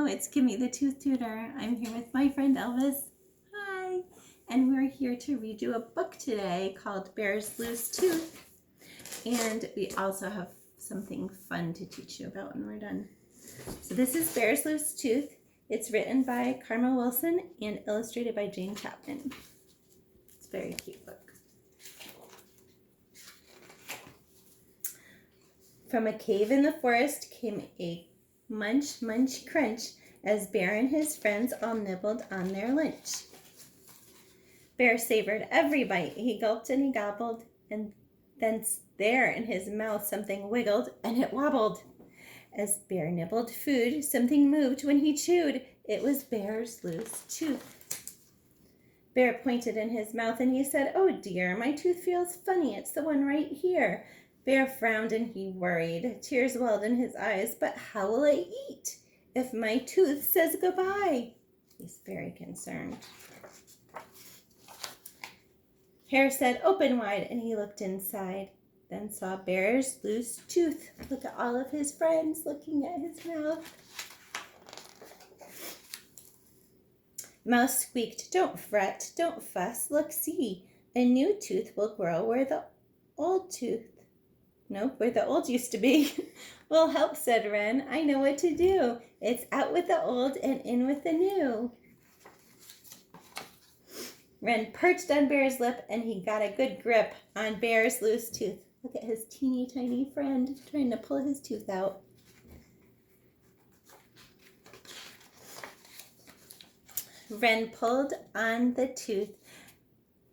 Hello, it's Kimmy the Tooth Tutor. I'm here with my friend Elvis. Hi! And we're here to read you a book today called Bear's Loose Tooth. And we also have something fun to teach you about when we're done. So this is Bear's Loose Tooth. It's written by Carmel Wilson and illustrated by Chapman. It's a very cute book. From a cave in the forest came a munch, munch, crunch as Bear and his friends all nibbled on their lunch. Bear savored every bite. He gulped and he gobbled, and then there in his mouth something wiggled and it wobbled. As Bear nibbled food, something moved when he chewed. It was Bear's loose tooth. Bear pointed in his mouth and he said, "Oh dear, my tooth feels funny. It's the one right here." Bear frowned and he worried. Tears welled in his eyes. "But how will I eat if my tooth says goodbye?" He's very concerned. Hare said, "Open wide," and he looked inside, then saw Bear's loose tooth. Look at all of his friends looking at his mouth. Mouse squeaked, "Don't fret, don't fuss, look, see, a new tooth will grow where the old used to be." "Well, help," said Wren. "I know what to do. It's out with the old and in with the new." Wren perched on Bear's lip and he got a good grip on Bear's loose tooth. Look at his teeny tiny friend trying to pull his tooth out. Wren pulled on the tooth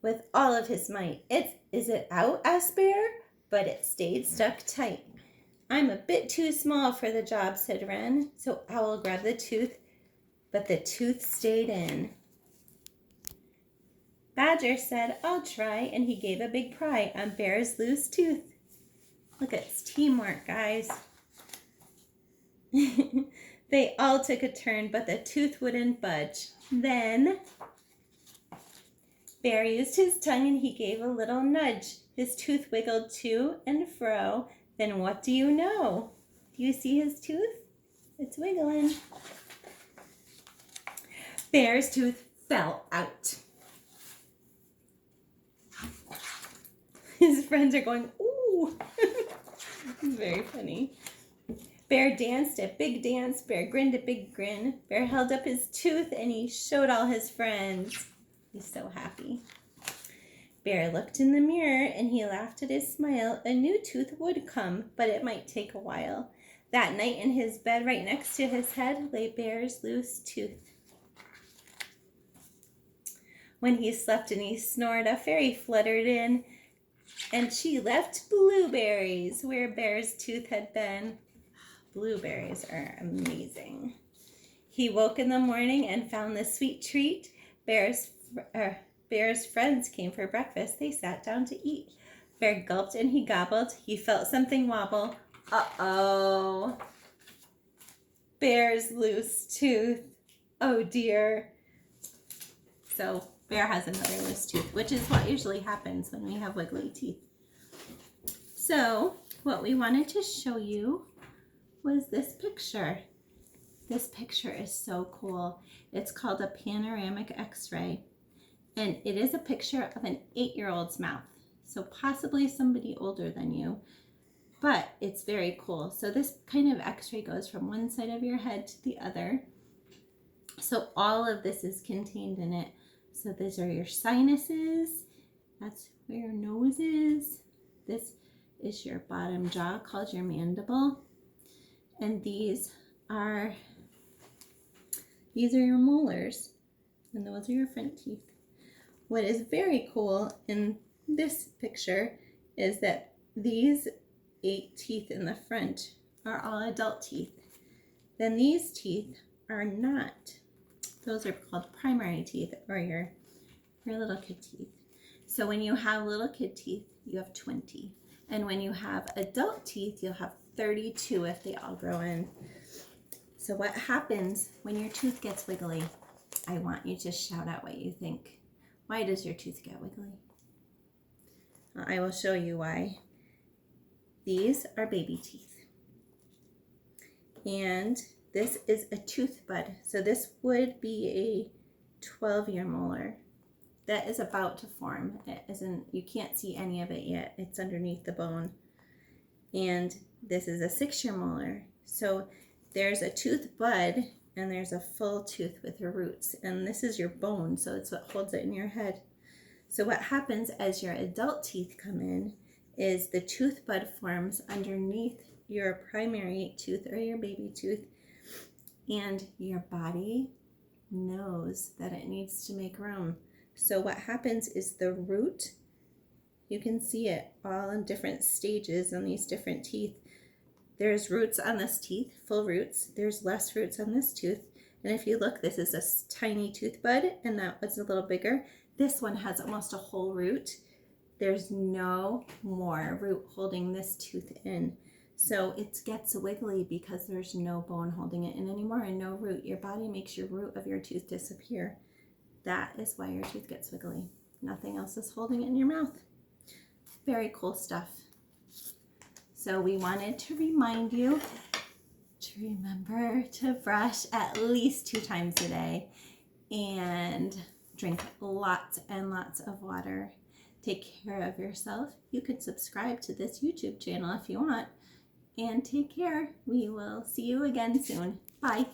with all of his might. Is it out?" asked Bear, but it stayed stuck tight. "I'm a bit too small for the job," said Wren, so Owl grabbed the tooth, but the tooth stayed in. Badger said, "I'll try," and he gave a big pry on Bear's loose tooth. Look, it's teamwork, guys. They all took a turn, but the tooth wouldn't budge. Then Bear used his tongue and he gave a little nudge. His tooth wiggled to and fro. Then what do you know? Do you see his tooth? It's wiggling. Bear's tooth fell out. His friends are going, "Ooh." It's very funny. Bear danced a big dance. Bear grinned a big grin. Bear held up his tooth and he showed all his friends. He's so happy. Bear looked in the mirror and he laughed at his smile. A new tooth would come, but it might take a while. That night in his bed right next to his head lay Bear's loose tooth. When he slept and he snored, a fairy fluttered in, and she left blueberries where Bear's tooth had been. Blueberries are amazing. He woke in the morning and found the sweet treat. Bear's friends came for breakfast. They sat down to eat. Bear gulped and he gobbled. He felt something wobble. Uh-oh. Bear's loose tooth. Oh dear. So Bear has another loose tooth, which is what usually happens when we have wiggly teeth. So what we wanted to show you was this picture. This picture is so cool. It's called a panoramic x-ray. And it is a picture of an 8-year-old's mouth. So possibly somebody older than you. But it's very cool. So this kind of x-ray goes from one side of your head to the other. So all of this is contained in it. So these are your sinuses. That's where your nose is. This is your bottom jaw called your mandible. And these are your molars. And those are your front teeth. What is very cool in this picture is that these 8 teeth in the front are all adult teeth. Then these teeth are not. Those are called primary teeth, or your little kid teeth. So when you have little kid teeth, you have 20. And when you have adult teeth, you'll have 32 if they all grow in. So what happens when your tooth gets wiggly? I want you to shout out what you think. Why does your tooth get wiggly? I will show you why. These are baby teeth. And This is a tooth bud. So this would be a 12-year molar that is about to form. It isn't, you can't see any of it yet. It's underneath the bone. And this is a 6-year molar. So there's a tooth bud and there's a full tooth with your roots. And this is your bone, so it's what holds it in your head. So what happens as your adult teeth come in is the tooth bud forms underneath your primary tooth or your baby tooth, and your body knows that it needs to make room. So what happens is the root, you can see it all in different stages on these different teeth. There's roots on this teeth, full roots. There's less roots on this tooth. And if you look, this is a tiny tooth bud, and that was a little bigger. This one has almost a whole root. There's no more root holding this tooth in. So it gets wiggly because there's no bone holding it in anymore and no root. Your body makes your root of your tooth disappear. That is why your tooth gets wiggly. Nothing else is holding it in your mouth. Very cool stuff. So we wanted to remind you to remember to brush at least 2 times a day and drink lots and lots of water. Take care of yourself. You could subscribe to this YouTube channel if you want. And take care. We will see you again soon. Bye.